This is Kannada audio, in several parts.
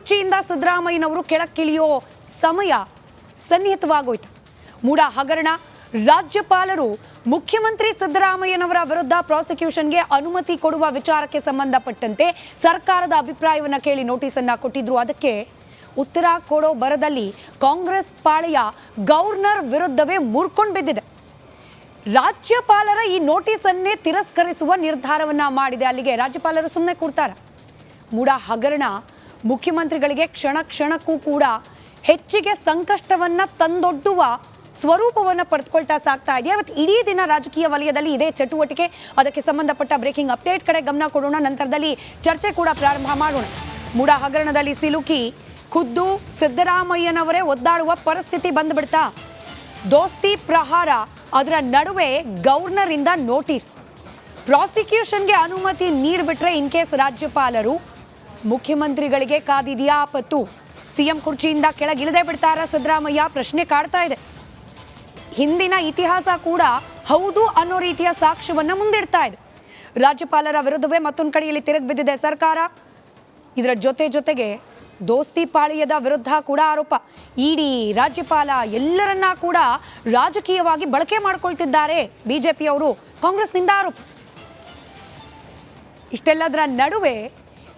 ಕುರ್ಚಿಯಿಂದ ಸಿದ್ದರಾಮಯ್ಯನವರು ಕೆಳಕ್ಕಿಳಿಯೋ ಸಮಯ ಸನ್ನಿಹಿತವಾಗೋಯ್ತು. ಮೂಡ ಹಗರಣ, ರಾಜ್ಯಪಾಲರು ಮುಖ್ಯಮಂತ್ರಿ ಸಿದ್ದರಾಮಯ್ಯನವರ ವಿರುದ್ಧ ಪ್ರಾಸಿಕ್ಯೂಷನ್ಗೆ ಅನುಮತಿ ಕೊಡುವ ವಿಚಾರಕ್ಕೆ ಸಂಬಂಧಪಟ್ಟಂತೆ ಸರ್ಕಾರದ ಅಭಿಪ್ರಾಯವನ್ನು ಕೇಳಿ ನೋಟಿಸ್ ಅನ್ನ ಕೊಟ್ಟಿದ್ರು. ಅದಕ್ಕೆ ಉತ್ತರ ಕೊಡೋ ಬರದಲ್ಲಿ ಕಾಂಗ್ರೆಸ್ ಪಾಳೆಯ ಗವರ್ನರ್ ವಿರುದ್ಧವೇ ಮುರ್ಕೊಂಡು ಬಿದ್ದಿದೆ. ರಾಜ್ಯಪಾಲರ ಈ ನೋಟಿಸ್ ಅನ್ನೇ ತಿರಸ್ಕರಿಸುವ ನಿರ್ಧಾರವನ್ನ ಮಾಡಿದೆ. ಅಲ್ಲಿಗೆ ರಾಜ್ಯಪಾಲರು ಸುಮ್ಮನೆ ಕೂರ್ತಾರ? ಮೂಡ ಹಗರಣ ಮುಖ್ಯಮಂತ್ರಿಗಳಿಗೆ ಕ್ಷಣ ಕ್ಷಣಕ್ಕೂ ಕೂಡ ಹೆಚ್ಚಿಗೆ ಸಂಕಷ್ಟವನ್ನ ತಂದೊಡ್ಡುವ ಸ್ವರೂಪವನ್ನು ಪಡೆದುಕೊಳ್ತಾ ಸಾಗ್ತಾ ಇದೆ. ಇವತ್ತು ಇಡೀ ದಿನ ರಾಜಕೀಯ ವಲಯದಲ್ಲಿ ಇದೇ ಚಟುವಟಿಕೆ. ಅದಕ್ಕೆ ಸಂಬಂಧಪಟ್ಟ ಬ್ರೇಕಿಂಗ್ ಅಪ್ಡೇಟ್ ಕಡೆ ಗಮನ ಕೊಡೋಣ. ನಂತರದಲ್ಲಿ ಚರ್ಚೆ ಕೂಡ ಪ್ರಾರಂಭ ಮಾಡೋಣ. ಮೂಡ ಹಗರಣದಲ್ಲಿ ಸಿಲುಕಿ ಖುದ್ದು ಸಿದ್ದರಾಮಯ್ಯನವರೇ ಒದ್ದಾಡುವ ಪರಿಸ್ಥಿತಿ ಬಂದ್ಬಿಡ್ತಾ? ದೋಸ್ತಿ ಪ್ರಹಾರ, ಅದರ ನಡುವೆ ಗವರ್ನರ್ ಇಂದ ನೋಟಿಸ್. ಪ್ರಾಸಿಕ್ಯೂಷನ್ಗೆ ಅನುಮತಿ ನೀಡಿಬಿಟ್ರೆ ಇನ್ ಕೇಸ್ ರಾಜ್ಯಪಾಲರು ಮುಖ್ಯಮಂತ್ರಿಗಳಿಗೆ ಕಾದಿದೆಯಾ ಆಪತ್ತು? ಸಿಎಂ ಕುರ್ಚಿಯಿಂದ ಕೆಳಗಿಳಿದೇ ಬಿಡ್ತಾರ ಸಿದ್ದರಾಮಯ್ಯ? ಪ್ರಶ್ನೆ ಕಾಡ್ತಾ ಇದೆ. ಹಿಂದಿನ ಇತಿಹಾಸ ಕೂಡ ಹೌದು ಅನ್ನೋ ರೀತಿಯ ಸಾಕ್ಷ್ಯವನ್ನ ಮುಂದಿಡ್ತಾ ಇದೆ. ರಾಜ್ಯಪಾಲರ ವಿರುದ್ಧವೇ ಮತ್ತೊಂದು ಕಡೆಯಲ್ಲಿ ತಿರುಗಿ ಬಿದ್ದಿದೆ ಸರ್ಕಾರ. ಇದರ ಜೊತೆಗೆ ದೋಸ್ತಿ ಪಾಳಿಯದ ವಿರುದ್ಧ ಕೂಡ ಆರೋಪ. ಇಡಿ, ರಾಜ್ಯಪಾಲ ಎಲ್ಲರನ್ನ ಕೂಡ ರಾಜಕೀಯವಾಗಿ ಬಳಕೆ ಮಾಡ್ಕೊಳ್ತಿದ್ದಾರೆ ಬಿಜೆಪಿಯವರು, ಕಾಂಗ್ರೆಸ್ನಿಂದ ಆರೋಪ. ಇಷ್ಟೆಲ್ಲದರ ನಡುವೆ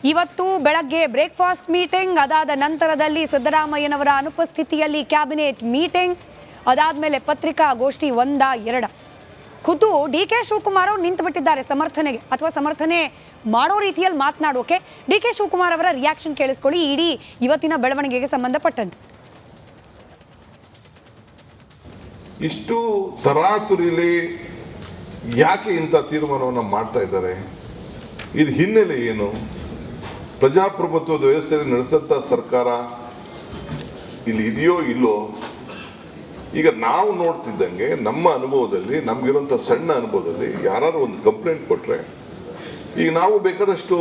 ಇವತ್ತು ಬೆಳಗ್ಗೆ ಬ್ರೇಕ್ಫಾಸ್ಟ್ ಮೀಟಿಂಗ್, ಅದಾದ ನಂತರದಲ್ಲಿ ಸಿದ್ದರಾಮಯ್ಯನವರ ಅನುಪಸ್ಥಿತಿಯಲ್ಲಿ ಕ್ಯಾಬಿನೆಟ್ ಮೀಟಿಂಗ್, ಅದಾದ್ಮೇಲೆ ಪತ್ರಿಕಾಗೋಷ್ಠಿ 1-2. ಖುದ್ದು DK ಶಿವಕುಮಾರ್ ಅವರು ನಿಂತು ಬಿಟ್ಟಿದ್ದಾರೆ ಸಮರ್ಥನೆಗೆ, ಅಥವಾ ಸಮರ್ಥನೆ ಮಾಡೋ ರೀತಿಯಲ್ಲಿ ಮಾತನಾಡೋಕೆ. DK ಶಿವಕುಮಾರ್ ಅವರ ರಿಯಾಕ್ಷನ್ ಕೇಳಿಸ್ಕೊಳ್ಳಿ ಇಡೀ ಇವತ್ತಿನ ಬೆಳವಣಿಗೆಗೆ ಸಂಬಂಧಪಟ್ಟಂತೆ. ಇಷ್ಟು ತರಾತುರಿಲಿ ಯಾಕೆ ಇಂಥ ತೀರ್ಮಾನವನ್ನು ಮಾಡ್ತಾ ಇದ್ದಾರೆ? ಇದು ಹಿನ್ನೆಲೆ ಏನು? ಪ್ರಜಾಪ್ರಭುತ್ವದ ವ್ಯವಸ್ಥೆಯಲ್ಲಿ ನಡೆಸಂತ ಸರ್ಕಾರ ಇಲ್ಲಿ ಇದೆಯೋ ಇಲ್ಲೋ? ಈಗ ನಾವು ನೋಡ್ತಿದ್ದಂಗೆ ನಮ್ಮ ಅನುಭವದಲ್ಲಿ, ನಮ್ಗಿರುವಂಥ ಸಣ್ಣ ಅನುಭವದಲ್ಲಿ ಯಾರು ಒಂದು ಕಂಪ್ಲೇಂಟ್ ಕೊಟ್ರೆ, ಈಗ ನಾವು ಬೇಕಾದಷ್ಟು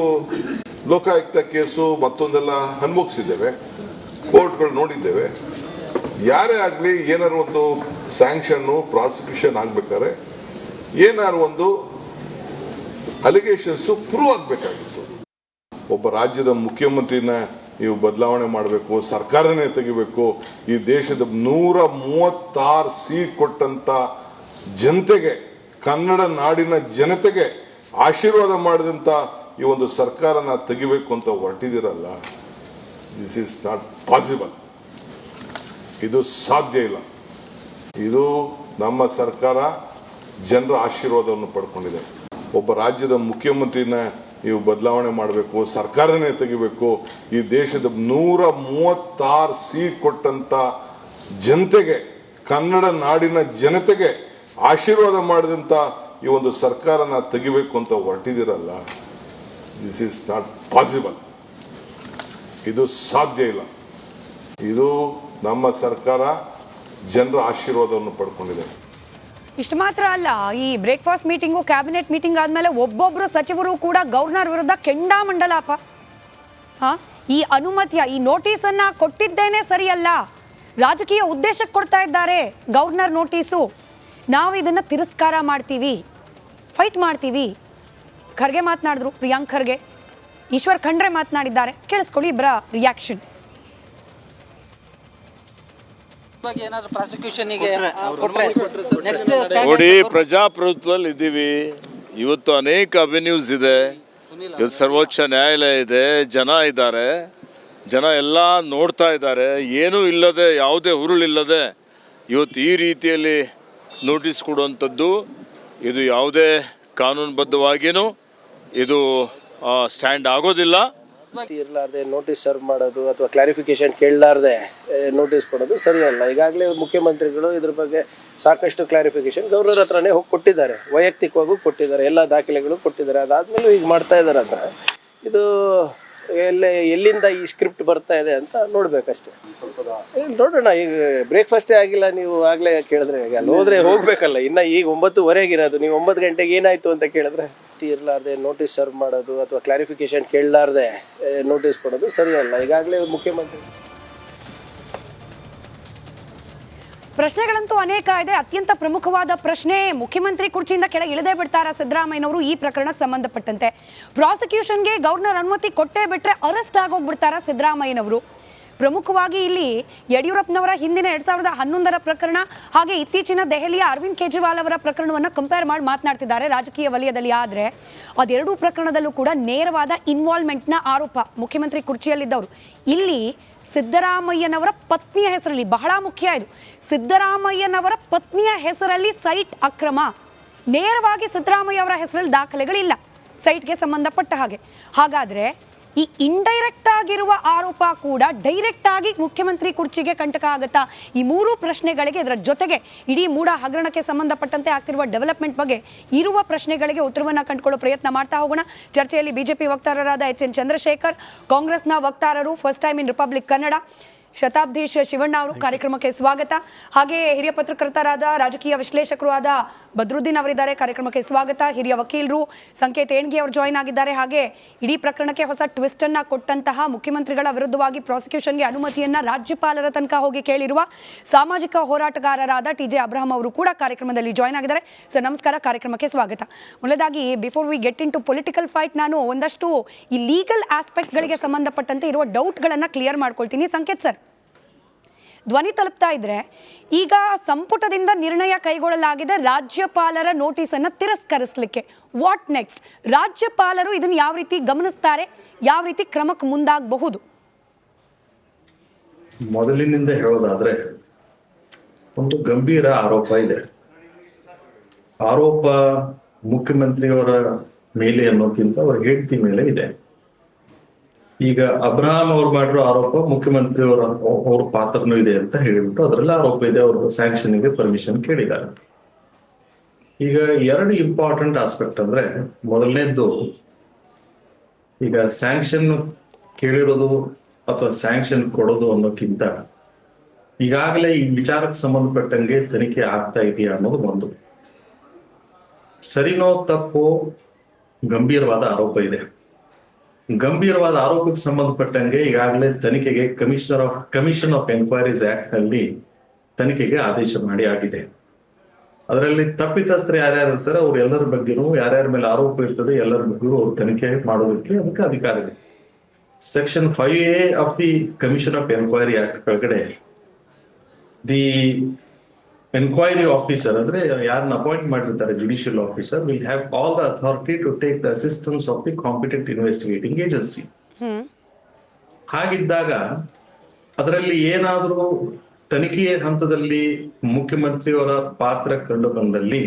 ಲೋಕಾಯುಕ್ತ ಕೇಸು ಮತ್ತೊಂದೆಲ್ಲ ಅನುಭವಿಸಿದ್ದೇವೆ, ಕೋರ್ಟ್ಗಳು ನೋಡಿದ್ದೇವೆ. ಯಾರೇ ಆಗಲಿ ಏನಾರು ಒಂದು ಸ್ಯಾಂಕ್ಷನ್ನು ಪ್ರಾಸಿಕ್ಯೂಷನ್ ಆಗ್ಬೇಕಾದ್ರೆ ಏನಾರು ಒಂದು ಅಲಿಗೇಷನ್ಸು ಪ್ರೂವ್ ಆಗಬೇಕಾಗಿತ್ತು. ಒಬ್ಬ ರಾಜ್ಯದ ಮುಖ್ಯಮಂತ್ರಿನ ನೀವು ಬದಲಾವಣೆ ಮಾಡಬೇಕು, ಸರ್ಕಾರನೇ ತೆಗಿಬೇಕು, ಈ ದೇಶದ 136 ಸೀಟ್ ಕೊಟ್ಟಂತ ಜನತೆಗೆ, ಕನ್ನಡ ನಾಡಿನ ಜನತೆಗೆ ಆಶೀರ್ವಾದ ಮಾಡಿದಂತ ಈ ಒಂದು ಸರ್ಕಾರನ ತೆಗಿಬೇಕು ಅಂತ ಹೊರಟಿದಿರಲ್ಲ. This is not possible. ಇದು ಸಾಧ್ಯ ಇಲ್ಲ. ಇದು ನಮ್ಮ ಸರ್ಕಾರ ಜನರ ಆಶೀರ್ವಾದವನ್ನು ಪಡ್ಕೊಂಡಿದೆ. ಒಬ್ಬ ರಾಜ್ಯದ ಮುಖ್ಯಮಂತ್ರಿನ ನೀವು ಬದಲಾವಣೆ ಮಾಡಬೇಕು, ಸರ್ಕಾರನೇ ತೆಗಿಬೇಕು, ಈ ದೇಶದ 136 ಸೀಟ್ ಕೊಟ್ಟಂತ ಜನತೆಗೆ, ಕನ್ನಡ ನಾಡಿನ ಜನತೆಗೆ ಆಶೀರ್ವಾದ ಮಾಡಿದಂತ ಈ ಒಂದು ಸರ್ಕಾರನ ತೆಗಿಬೇಕು ಅಂತ ಹೊರಟಿದಿರಲ್ಲ. This is not possible. ಇದು ಸಾಧ್ಯ ಇಲ್ಲ. ಇದು ನಮ್ಮ ಸರ್ಕಾರ ಜನರ ಆಶೀರ್ವಾದವನ್ನು ಪಡ್ಕೊಂಡಿದೆ. ಇಷ್ಟು ಮಾತ್ರ ಅಲ್ಲ, ಈ ಬ್ರೇಕ್ಫಾಸ್ಟ್ ಮೀಟಿಂಗು, ಕ್ಯಾಬಿನೆಟ್ ಮೀಟಿಂಗ್ ಆದ್ಮೇಲೆ ಒಬ್ಬೊಬ್ರು ಸಚಿವರು ಕೂಡ ಗವರ್ನರ್ ವಿರುದ್ಧ ಕೆಂಡಾಮಂಡಲಾಪ. ಈ ಅನುಮತಿಯ, ಈ ನೋಟಿಸ್ ಅನ್ನ ಕೊಟ್ಟಿದ್ದೇನೆ ಸರಿಯಲ್ಲ, ರಾಜಕೀಯ ಉದ್ದೇಶಕ್ಕೆ ಕೊಡ್ತಾ ಇದ್ದಾರೆ ಗವರ್ನರ್ ನೋಟಿಸು, ನಾವು ಇದನ್ನ ತಿರಸ್ಕಾರ ಮಾಡ್ತೀವಿ, ಫೈಟ್ ಮಾಡ್ತೀವಿ. ಖರ್ಗೆ ಮಾತನಾಡಿದ್ರು, ಪ್ರಿಯಾಂಕ್ ಖರ್ಗೆ, ಈಶ್ವರ್ ಖಂಡ್ರೆ ಮಾತನಾಡಿದ್ದಾರೆ. ಕೇಳಿಸ್ಕೊಳ್ಳಿ ಇಬ್ಬರ ರಿಯಾಕ್ಷನ್. ನೋಡಿ, ಪ್ರಜಾಪ್ರಭುತ್ವದಲ್ಲಿ ಇದ್ದೀವಿ. ಇವತ್ತು ಅನೇಕ ಅವೆನ್ಯೂಸ್ ಇದೆ. ಇವತ್ತು ಸರ್ವೋಚ್ಚ ನ್ಯಾಯಾಲಯ ಇದೆ, ಜನ ಇದ್ದಾರೆ, ಜನ ಎಲ್ಲ ನೋಡ್ತಾ ಇದ್ದಾರೆ. ಏನೂ ಇಲ್ಲದೆ, ಯಾವುದೇ ಹುರುಳಿಲ್ಲದೆ ಇವತ್ತು ಈ ರೀತಿಯಲ್ಲಿ ನೋಟಿಸ್ ಕೊಡುವಂಥದ್ದು, ಇದು ಯಾವುದೇ ಕಾನೂನುಬದ್ಧವಾಗಿಯೂ ಇದು ಸ್ಟ್ಯಾಂಡ್ ಆಗೋದಿಲ್ಲ. ಇರಲಾರ್ದೆ ನೋಟಿಸ್ ಸರ್ವ್ ಮಾಡೋದು ಅಥವಾ ಕ್ಲಾರಿಫಿಕೇಶನ್ ಕೇಳಲಾರ್ದೆ ನೋಟಿಸ್ ಕೊಡೋದು ಸರಿಯಲ್ಲ. ಈಗಾಗಲೇ ಮುಖ್ಯಮಂತ್ರಿಗಳು ಇದ್ರ ಬಗ್ಗೆ ಸಾಕಷ್ಟು ಕ್ಲಾರಿಫಿಕೇಶನ್ ಗವರ್ನರ್ ಹತ್ರನೇ ಹೋಗಿ ಕೊಟ್ಟಿದ್ದಾರೆ, ವೈಯಕ್ತಿಕವಾಗೂ ಕೊಟ್ಟಿದ್ದಾರೆ, ಎಲ್ಲ ದಾಖಲೆಗಳು ಕೊಟ್ಟಿದ್ದಾರೆ. ಅದಾದ್ಮೇಲೂ ಈಗ ಮಾಡ್ತಾ ಇದ್ದಾರೆ ಅಂದ್ರೆ ಇದು ಎಲ್ಲಿಂದ ಈ ಸ್ಕ್ರಿಪ್ಟ್ ಬರ್ತಾ ಇದೆ ಅಂತ ನೋಡ್ಬೇಕಷ್ಟೇ. ನೋಡೋಣ. ಈಗ ಬ್ರೇಕ್ಫಾಸ್ಟೇ ಆಗಿಲ್ಲ, ನೀವು ಆಗಲೇ ಕೇಳಿದ್ರೆ ಅಲ್ಲಿ ಹೋದ್ರೆ ಹೋಗ್ಬೇಕಲ್ಲ. ಇನ್ನು ಈಗ 9:15 ನೀವು 9 ಗಂಟೆಗೆ ಏನಾಯ್ತು ಅಂತ ಕೇಳಿದ್ರೆ ಇರಲಾರ್ದೆ ನೋಟಿಸ್ ಸರ್ವ್ ಮಾಡೋದು ಅಥವಾ ಕ್ಲಾರಿಫಿಕೇಶನ್ ಕೇಳಲಾರ್ದೆ ನೋಟಿಸ್ ಕೊಡೋದು ಸರಿಯಲ್ಲ. ಈಗಾಗಲೇ ಮುಖ್ಯಮಂತ್ರಿ ಪ್ರಶ್ನೆಗಳಂತೂ ಅನೇಕ ಇದೆ. ಅತ್ಯಂತ ಪ್ರಮುಖವಾದ ಪ್ರಶ್ನೆ, ಮುಖ್ಯಮಂತ್ರಿ ಕುರ್ಚಿಯಿಂದ ಕೆಳಗೆ ಇಳಿದೇ ಬಿಡ್ತಾರಾ ಸಿದ್ದರಾಮಯ್ಯನವರು ಈ ಪ್ರಕರಣಕ್ಕೆ ಸಂಬಂಧಪಟ್ಟಂತೆ? ಪ್ರಾಸಿಕ್ಯೂಷನ್ಗೆ ಗವರ್ನರ್ ಅನುಮತಿ ಕೊಟ್ಟೇ ಬಿಟ್ರೆ ಅರೆಸ್ಟ್ ಆಗೋಗ್ಬಿಡ್ತಾರಾ ಸಿದ್ದರಾಮಯ್ಯನವರು? ಪ್ರಮುಖವಾಗಿ ಇಲ್ಲಿ ಯಡಿಯೂರಪ್ಪನವರ ಹಿಂದಿನ 2011ರ ಪ್ರಕರಣ ಹಾಗೆ ಇತ್ತೀಚಿನ ದೆಹಲಿಯ ಅರವಿಂದ್ ಕೇಜ್ರಿವಾಲ್ ಅವರ ಪ್ರಕರಣವನ್ನು ಕಂಪೇರ್ ಮಾಡಿ ಮಾತನಾಡ್ತಿದ್ದಾರೆ ರಾಜಕೀಯ ವಲಯದಲ್ಲಿ. ಆದರೆ ಅದೆರಡೂ ಪ್ರಕರಣದಲ್ಲೂ ಕೂಡ ನೇರವಾದ ಇನ್ವಾಲ್ವ್ಮೆಂಟ್ನ ಆರೋಪ ಮುಖ್ಯಮಂತ್ರಿ ಕುರ್ಚಿಯಲ್ಲಿದ್ದವರು. ಇಲ್ಲಿ ಸಿದ್ದರಾಮಯ್ಯನವರ ಪತ್ನಿಯ ಹೆಸರಲ್ಲಿ, ಬಹಳ ಮುಖ್ಯ ಇದು, ಸಿದ್ದರಾಮಯ್ಯನವರ ಪತ್ನಿಯ ಹೆಸರಲ್ಲಿ ಸೈಟ್ ಅಕ್ರಮ. ನೇರವಾಗಿ ಸಿದ್ದರಾಮಯ್ಯ ಅವರ ಹೆಸರಲ್ಲಿ ದಾಖಲೆಗಳಿಲ್ಲ ಸೈಟ್ಗೆ ಸಂಬಂಧಪಟ್ಟ ಹಾಗೆ. ಹಾಗಾದ್ರೆ ಈ ಇಂಡೈರೆಕ್ಟ್ ಆಗಿರುವ ಆರೋಪ ಕೂಡ ಡೈರೆಕ್ಟ್ ಆಗಿ ಮುಖ್ಯಮಂತ್ರಿ ಕುರ್ಚಿಗೆ ಕಂಟಕ ಆಗುತ್ತಾ? ಈ ಮೂರು ಪ್ರಶ್ನೆಗಳಿಗೆ, ಇದರ ಜೊತೆಗೆ ಇಡೀ ಮೂಡ ಹಗರಣಕ್ಕೆ ಸಂಬಂಧಪಟ್ಟಂತೆ ಆಗ್ತಿರುವ ಡೆವಲಪ್ಮೆಂಟ್ ಬಗ್ಗೆ ಇರುವ ಪ್ರಶ್ನೆಗಳಿಗೆ ಉತ್ತರವನ್ನು ಕಂಡುಕೊಳ್ಳೋ ಪ್ರಯತ್ನ ಮಾಡ್ತಾ ಹೋಗೋಣ. ಚರ್ಚೆಯಲ್ಲಿ ಬಿಜೆಪಿ ವಕ್ತಾರರಾದ ಎಚ್ ಎನ್ ಚಂದ್ರಶೇಖರ್, ಕಾಂಗ್ರೆಸ್ನ ವಕ್ತಾರರು first time in republic Kannada Shatabdish Shivanna ಅವರು, ಕಾರ್ಯಕ್ರಮಕ್ಕೆ ಸ್ವಾಗತ. ಹಾಗೆ ಹಿರಿಯ ಪತ್ರಕರ್ತರಾದ ರಾಜಕೀಯ ವಿಶ್ಲೇಷಕರು ಆದ ಬದ್ರುದ್ದೀನ್ ಅವರಿದ್ದಾರೆ, ಕಾರ್ಯಕ್ರಮಕ್ಕೆ ಸ್ವಾಗತ. ಹಿರಿಯ ವಕೀಲರು ಸಂಕೇತ್ ಏಣ್ಗಿ ಅವರು ಜಾಯ್ನ್ ಆಗಿದ್ದಾರೆ. ಹಾಗೆ ಇಡೀ ಪ್ರಕರಣಕ್ಕೆ ಹೊಸ ಟ್ವಿಸ್ಟ್ ಅನ್ನ ಕೊಟ್ಟಂತಹ, ಮುಖ್ಯಮಂತ್ರಿಗಳ ವಿರುದ್ಧವಾಗಿ ಪ್ರಾಸಿಕ್ಯೂಷನ್ಗೆ ಅನುಮತಿಯನ್ನ ರಾಜ್ಯಪಾಲರ ತನಕ ಹೋಗಿ ಕೇಳಿರುವ ಸಾಮಾಜಿಕ ಹೋರಾಟಗಾರರಾದ ಟಿ.ಜೆ. ಅಬ್ರಹಂ ಅವರು ಕೂಡ ಕಾರ್ಯಕ್ರಮದಲ್ಲಿ ಜಾಯ್ನ್ ಆಗಿದ್ದಾರೆ. ಸರ್ ನಮಸ್ಕಾರ, ಕಾರ್ಯಕ್ರಮಕ್ಕೆ ಸ್ವಾಗತ. ಮೊದಲಾಗಿ before we get into political fight, ನಾನು ಒಂದಷ್ಟು ಈ ಲೀಗಲ್ ಆಸ್ಪೆಕ್ಟ್ಗಳಿಗೆ ಸಂಬಂಧಪಟ್ಟಂತೆ ಇರುವ ಡೌಟ್ಗಳನ್ನು ಕ್ಲಿಯರ್ ಮಾಡ್ಕೊಳ್ತೀನಿ. ಸಂಕೇತ್ ಸರ್, ಧ್ವನಿ ತಲುಪ್ತಾ ಇದ್ರೆ, ಈಗ ಸಂಪುಟದಿಂದ ನಿರ್ಣಯ ಕೈಗೊಳ್ಳಲಾಗಿದೆ ರಾಜ್ಯಪಾಲರ ನೋಟಿಸನ್ನು ತಿರಸ್ಕರಿಸಲಿಕ್ಕೆ. What next? ರಾಜ್ಯಪಾಲರು ಇದನ್ನು ಯಾವ ರೀತಿ ಗಮನಿಸ್ತಾರೆ, ಯಾವ ರೀತಿ ಕ್ರಮಕ್ಕೆ ಮುಂದಾಗಬಹುದು? ಮೊದಲಿನಿಂದ ಹೇಳೋದಾದ್ರೆ, ಒಂದು ಗಂಭೀರ ಆರೋಪ ಇದೆ. ಆರೋಪ ಮುಖ್ಯಮಂತ್ರಿಯವರ ಮೇಲೆ ಅನ್ನೋಕ್ಕಿಂತ ಅವರ ಹೆಂಡತಿ ಮೇಲೆ ಇದೆ. ಈಗ ಅಬ್ರಹಾಂ ಅವ್ರು ಮಾಡಿರೋ ಆರೋಪ ಮುಖ್ಯಮಂತ್ರಿಯವರ ಪಾತ್ರನೂ ಇದೆ ಅಂತ ಹೇಳಿಬಿಟ್ಟು ಅದರಲ್ಲಿ ಆರೋಪ ಇದೆ, ಅವ್ರ ಸ್ಯಾಂಕ್ಷನ್ಗೆ ಪರ್ಮಿಷನ್ ಕೇಳಿದ್ದಾರೆ. ಈಗ ಎರಡು ಇಂಪಾರ್ಟೆಂಟ್ ಆಸ್ಪೆಕ್ಟ್ ಅಂದ್ರೆ, ಮೊದಲನೇದ್ದು, ಈಗ ಸ್ಯಾಂಕ್ಷನ್ ಕೇಳಿರೋದು ಅಥವಾ ಸ್ಯಾಂಕ್ಷನ್ ಕೊಡೋದು ಅನ್ನೋಕ್ಕಿಂತ ಈಗಾಗಲೇ ಈ ವಿಚಾರಕ್ಕೆ ಸಂಬಂಧಪಟ್ಟಂಗೆ ತನಿಖೆ ಆಗ್ತಾ ಇದೆಯಾ ಅನ್ನೋದು ಒಂದು. ಸರಿನೋ ತಪ್ಪೋ ಗಂಭೀರವಾದ ಆರೋಪ ಇದೆ. ಗಂಭೀರವಾದ ಆರೋಪಕ್ಕೆ ಸಂಬಂಧಪಟ್ಟಂಗೆ ಈಗಾಗಲೇ ತನಿಖೆಗೆ ಕಮಿಷನ್ ಆಫ್ ಎನ್ಕ್ವೈರೀಸ್ ಆಕ್ಟ್ ನಲ್ಲಿ ತನಿಖೆಗೆ ಆದೇಶ ಮಾಡಿ ಆಗಿದೆ. ಅದರಲ್ಲಿ ತಪ್ಪಿತಸ್ಥರು ಯಾರ್ಯಾರು ಇರ್ತಾರೆ ಅವ್ರು ಎಲ್ಲರ ಬಗ್ಗೆನೂ, ಯಾರ್ಯಾರ ಮೇಲೆ ಆರೋಪ ಇರ್ತದೆ ಎಲ್ಲರ ಬಗ್ಗೆನೂ ಅವ್ರು ತನಿಖೆ ಮಾಡೋದಕ್ಕೆ ಅದಕ್ಕೆ ಅಧಿಕಾರ ಇದೆ. Section 5A of the commission of enquiry act ಕೆಳಗಡೆ ದಿ ಎನ್ಕ್ವೈರಿ ಆಫೀಸರ್ ಅಂದ್ರೆ ಯಾರನ್ನ ಅಪಾಯಿಂಟ್ ಮಾಡಿರ್ತಾರೆ, judicial officer, will have all the authority to take the assistance of the competent investigating agency. ಹಾಗಿದ್ದಾಗ ಅದರಲ್ಲಿ ಏನಾದರೂ ತನಿಖೆಯ ಹಂತದಲ್ಲಿ ಮುಖ್ಯಮಂತ್ರಿಯವರ ಪಾತ್ರ ಕಂಡು ಬಂದಲ್ಲಿ,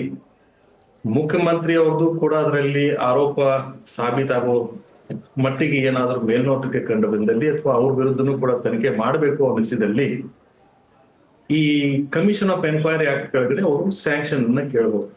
ಮುಖ್ಯಮಂತ್ರಿಯವ್ರದ್ದು ಕೂಡ ಅದರಲ್ಲಿ ಆರೋಪ ಸಾಬೀತಾಗೋ ಮಟ್ಟಿಗೆ ಏನಾದರೂ ಮೇಲ್ನೋಟಕ್ಕೆ ಕಂಡು ಬಂದಲ್ಲಿ ಅಥವಾ ಅವ್ರ ವಿರುದ್ಧನೂ ಕೂಡ ತನಿಖೆ ಮಾಡಬೇಕು ಅನಿಸಿದಲ್ಲಿ ಈ ಕಮಿಷನ್ ಆಫ್ ಎನ್ಕ್ವೈರಿ ಆಕ್ಟ್ ಕೆಳಗಡೆ ಅವರು ಸ್ಯಾಂಕ್ಷನ್ ಅನ್ನ ಕೇಳಬಹುದು.